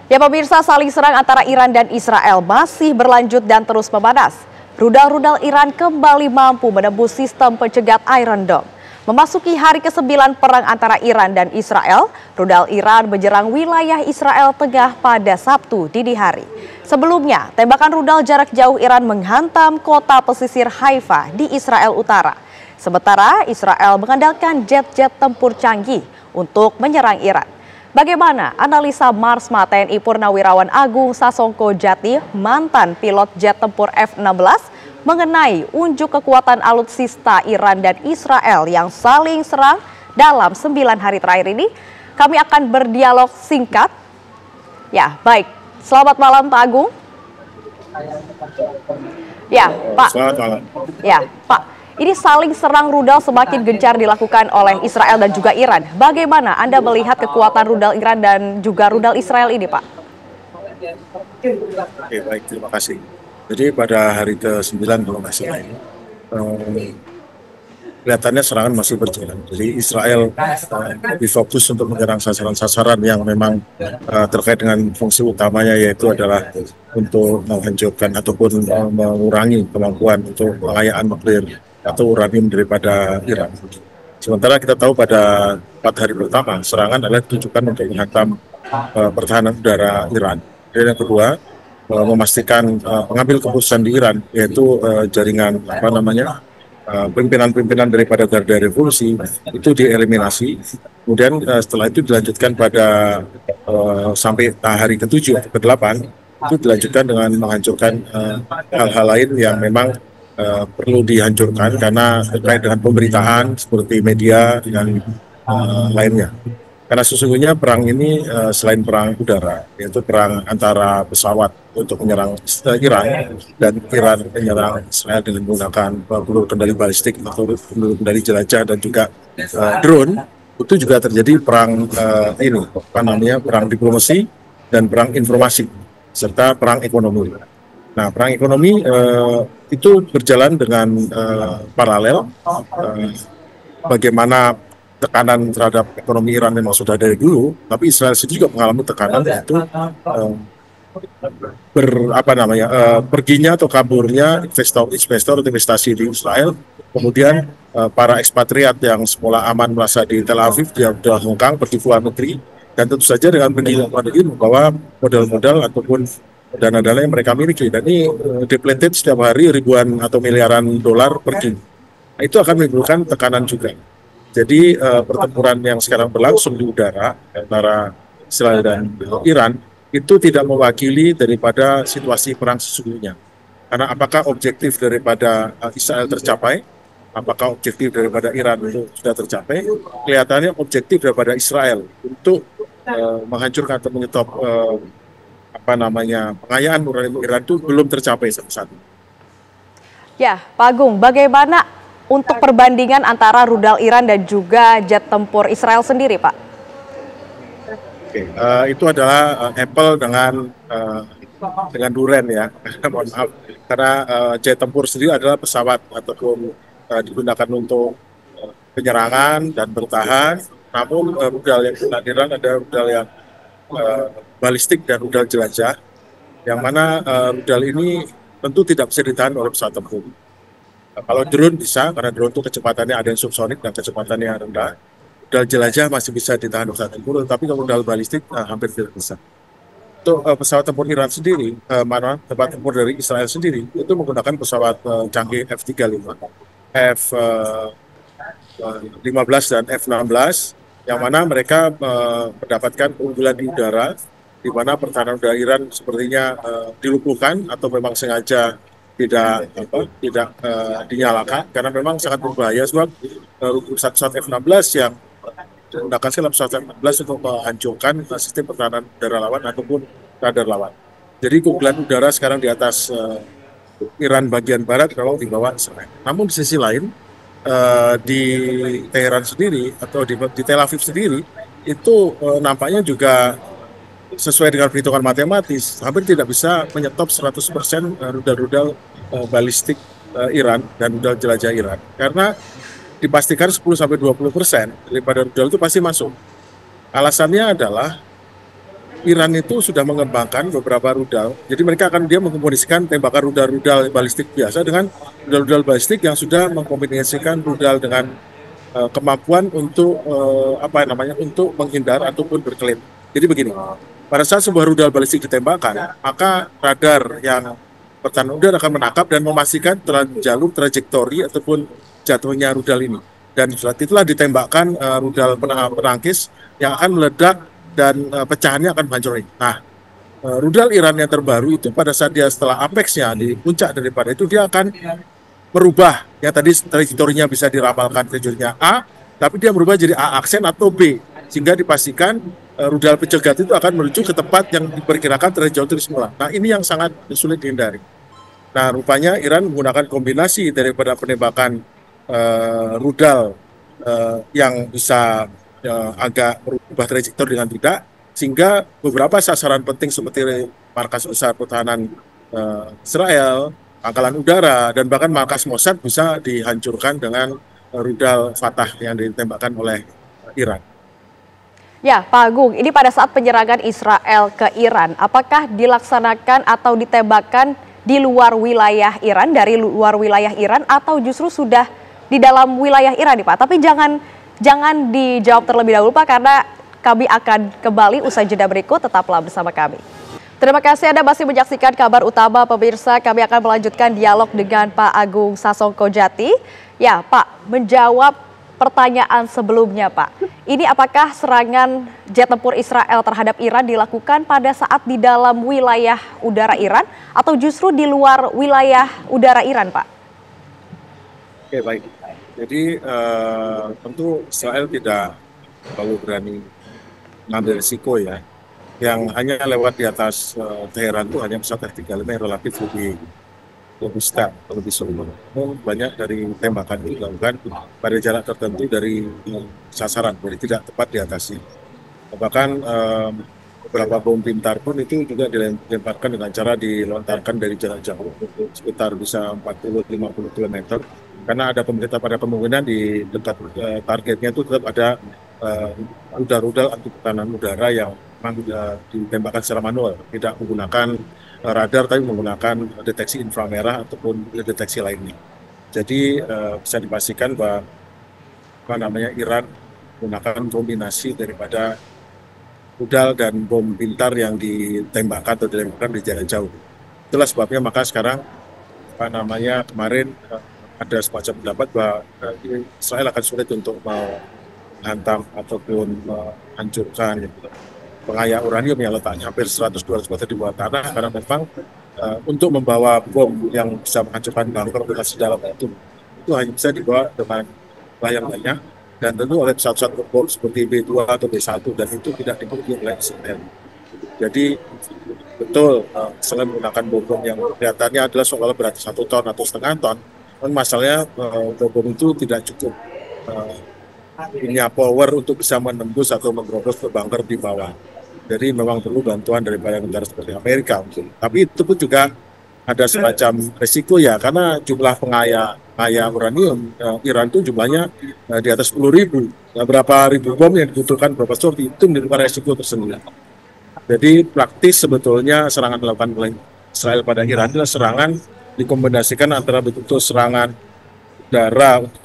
Ya pemirsa, saling serang antara Iran dan Israel masih berlanjut dan terus memanas. Rudal-rudal Iran kembali mampu menembus sistem pencegat Iron Dome. Memasuki hari ke-9 perang antara Iran dan Israel, rudal Iran menyerang wilayah Israel Tengah pada Sabtu dini hari. Sebelumnya, tembakan rudal jarak jauh Iran menghantam kota pesisir Haifa di Israel Utara. Sementara Israel mengandalkan jet-jet tempur canggih untuk menyerang Iran. Bagaimana analisa Marsma TNI Purnawirawan Agung Sasongko Jati, mantan pilot jet tempur F-16, mengenai unjuk kekuatan alutsista Iran dan Israel yang saling serang dalam 9 hari terakhir ini? Kami akan berdialog singkat. Ya, baik. Selamat malam Pak Agung. Ya, Pak. Selamat malam. Ya, Pak. Ini saling serang rudal semakin gencar dilakukan oleh Israel dan juga Iran. Bagaimana Anda melihat kekuatan rudal Iran dan juga rudal Israel ini, Pak? Oke, baik, terima kasih. Jadi pada hari ke-9 kalau nggak salah ini, kelihatannya serangan masih berjalan. Jadi Israel lebih fokus untuk menyerang sasaran-sasaran yang memang terkait dengan fungsi utamanya, yaitu adalah untuk menghancurkan ataupun mengurangi kemampuan untuk pengayaan nuklir atau uranium daripada Iran. Sementara kita tahu pada 4 hari pertama serangan adalah ditujukan untuk menghantam pertahanan udara Iran. Dan yang kedua, memastikan pengambil keputusan di Iran, yaitu jaringan pimpinan-pimpinan daripada Garda Revolusi itu dieliminasi. Kemudian setelah itu dilanjutkan pada sampai hari ke-7 ke 8 itu dilanjutkan dengan menghancurkan hal-hal lain yang memang perlu dihancurkan karena terkait dengan pemberitaan seperti media dan lainnya. Karena sesungguhnya perang ini selain perang udara, yaitu perang antara pesawat untuk menyerang Iran, dan Iran menyerang Israel dengan menggunakan peluru kendali balistik atau peluru kendali jelajah dan juga drone. Itu juga terjadi perang perang diplomasi dan perang informasi serta perang ekonomi. Nah, perang ekonomi itu berjalan dengan paralel. Bagaimana tekanan terhadap ekonomi Iran memang sudah dari dulu, tapi Israel sendiri juga mengalami tekanan, yaitu perginya atau kaburnya investor investasi di Israel. Kemudian para ekspatriat yang semula aman merasa di Tel Aviv, dia sudah hengkang pergi ke luar negeri, dan tentu saja dengan pergi ke luar negeri membawa modal-modal ataupun dana-dana yang mereka miliki, dan ini depleted setiap hari ribuan atau miliaran dolar pergi. Nah, itu akan menimbulkan tekanan juga. Jadi pertempuran yang sekarang berlangsung di udara antara Israel dan Iran itu tidak mewakili daripada situasi perang sesungguhnya. Karena apakah objektif daripada Israel tercapai? Apakah objektif daripada Iran itu sudah tercapai? Kelihatannya objektif daripada Israel untuk menghancurkan atau menyetop pengayaan uranium Iran itu belum tercapai sampai saat ini. Ya, Pak Agung, bagaimana untuk perbandingan antara rudal Iran dan juga jet tempur Israel sendiri, Pak? Oke, itu adalah apple dengan durian ya. Mohon maaf, karena jet tempur sendiri adalah pesawat ataupun digunakan untuk penyerangan dan bertahan. Namun rudal yang digunakan Iran ada rudal yang balistik dan rudal jelajah, yang mana rudal ini tentu tidak bisa ditahan oleh pesawat tempur. Kalau drone bisa, karena drone itu kecepatannya ada yang subsonik dan kecepatannya rendah. Rudal jelajah masih bisa ditahan pesawat tempur, tapi kalau rudal balistik hampir tidak bisa. Untuk pesawat tempur Iran sendiri, pesawat tempur dari Israel sendiri, itu menggunakan pesawat canggih F-35, F-15 dan F-16, yang mana mereka mendapatkan keunggulan di udara, di mana pertahanan udara Iran sepertinya dilumpuhkan atau memang sengaja tidak dinyalakan, karena memang sangat berbahaya, sebab pesawat F-16 yang menggunakan pesawat F-16 untuk menghancurkan sistem pertahanan udara lawan ataupun radar lawan. Jadi keunggulan udara sekarang di atas Iran bagian barat kalau di bawah Israel. Namun di sisi lain, di Teheran sendiri atau di Tel Aviv sendiri itu nampaknya juga sesuai dengan perhitungan matematis hampir tidak bisa menyetop 100% rudal-rudal balistik Iran dan rudal jelajah Iran, karena dipastikan 10-20% daripada rudal itu pasti masuk. Alasannya adalah Iran itu sudah mengembangkan beberapa rudal. Jadi mereka dia mengkombinasikan tembakan rudal-rudal balistik biasa dengan rudal-rudal balistik yang sudah mengkombinasikan rudal dengan kemampuan untuk untuk menghindar ataupun berkelit. Jadi begini, pada saat sebuah rudal balistik ditembakkan, maka radar yang pertahanan udara akan menangkap dan memastikan jalur trajektori ataupun jatuhnya rudal ini. Dan saat itulah ditembakkan rudal penangkis yang akan meledak dan pecahannya akan menghancurin. Nah, rudal Iran yang terbaru itu pada saat dia setelah apexnya di puncak daripada itu dia akan merubah yang tadi trajektorinya bisa diramalkan trajektorinya A, tapi dia merubah jadi A aksen atau B, sehingga dipastikan rudal pencegat itu akan menuju ke tempat yang diperkirakan trajektori semula. Nah, ini yang sangat sulit dihindari. Nah, rupanya Iran menggunakan kombinasi daripada penembakan rudal yang bisa agak merubah trajektor dengan tidak, sehingga beberapa sasaran penting seperti markas besar pertahanan Israel, pangkalan udara, dan bahkan markas Mossad bisa dihancurkan dengan rudal Fatah yang ditembakkan oleh Iran. Ya, Pak Agung, ini pada saat penyerangan Israel ke Iran, apakah dilaksanakan atau ditembakkan di luar wilayah Iran, dari luar wilayah Iran, atau justru sudah di dalam wilayah Iran nih Pak? Tapi jangan dijawab terlebih dahulu Pak, karena kami akan kembali usai jeda berikut, tetaplah bersama kami. Terima kasih Anda masih menyaksikan Kabar Utama pemirsa. Kami akan melanjutkan dialog dengan Pak Agung Sasongkojati. Ya Pak, menjawab pertanyaan sebelumnya Pak. Ini apakah serangan jet tempur Israel terhadap Iran dilakukan pada saat di dalam wilayah udara Iran atau justru di luar wilayah udara Iran Pak? Oke, baik. Jadi tentu Israel tidak terlalu berani mengambil risiko ya. Yang hanya lewat di atas Teheran itu hanya pesawat F-35 yang relatif lebih start, lebih solo. Banyak dari tembakan itu dilakukan pada jarak tertentu dari sasaran, jadi tidak tepat di atasnya. Bahkan beberapa bom pintar pun itu juga dilemparkan dengan cara dilontarkan dari jarak jauh, sekitar bisa 40-50 km. Karena ada pemerintah pada kemungkinan di dekat targetnya itu tetap ada rudal-rudal anti pertahanan udara yang memang ditembakkan secara manual, tidak menggunakan radar tapi menggunakan deteksi inframerah ataupun deteksi lainnya. Jadi bisa dipastikan bahwa Iran menggunakan kombinasi daripada rudal dan bom pintar yang ditembakkan atau dilemparkan di jarak jauh. Itulah sebabnya maka sekarang kemarin ada semacam pendapat bahwa Israel akan sulit untuk menghantam ataupun menghancurkan pengaya uranium yang letaknya hampir 100-200 meter di bawah tanah, karena memang untuk membawa bom yang bisa menghancurkan bunker lokasi dalam itu hanya bisa dibawa dengan layang banyak, dan tentu oleh pesawat-pesawat bom seperti B-2 atau B-1, dan itu tidak dimiliki oleh Israel. Jadi betul selain menggunakan bom yang kelihatannya adalah seolah berat 1 ton atau setengah ton, masalahnya bom itu tidak cukup punya power untuk bisa menembus atau menerobos ke bunker di bawah. Jadi memang perlu bantuan dari banyak negara seperti Amerika mungkin. Tapi itu pun juga ada semacam resiko ya, karena jumlah pengaya uranium Iran itu jumlahnya di atas 10.000. Nah, berapa ribu bom yang dibutuhkan, berapa sorti, itu merupakan resiko tersendiri. Jadi praktis sebetulnya serangan dilakukan oleh Israel pada Iran adalah serangan dikombinasikan antara betul-betul serangan udara untuk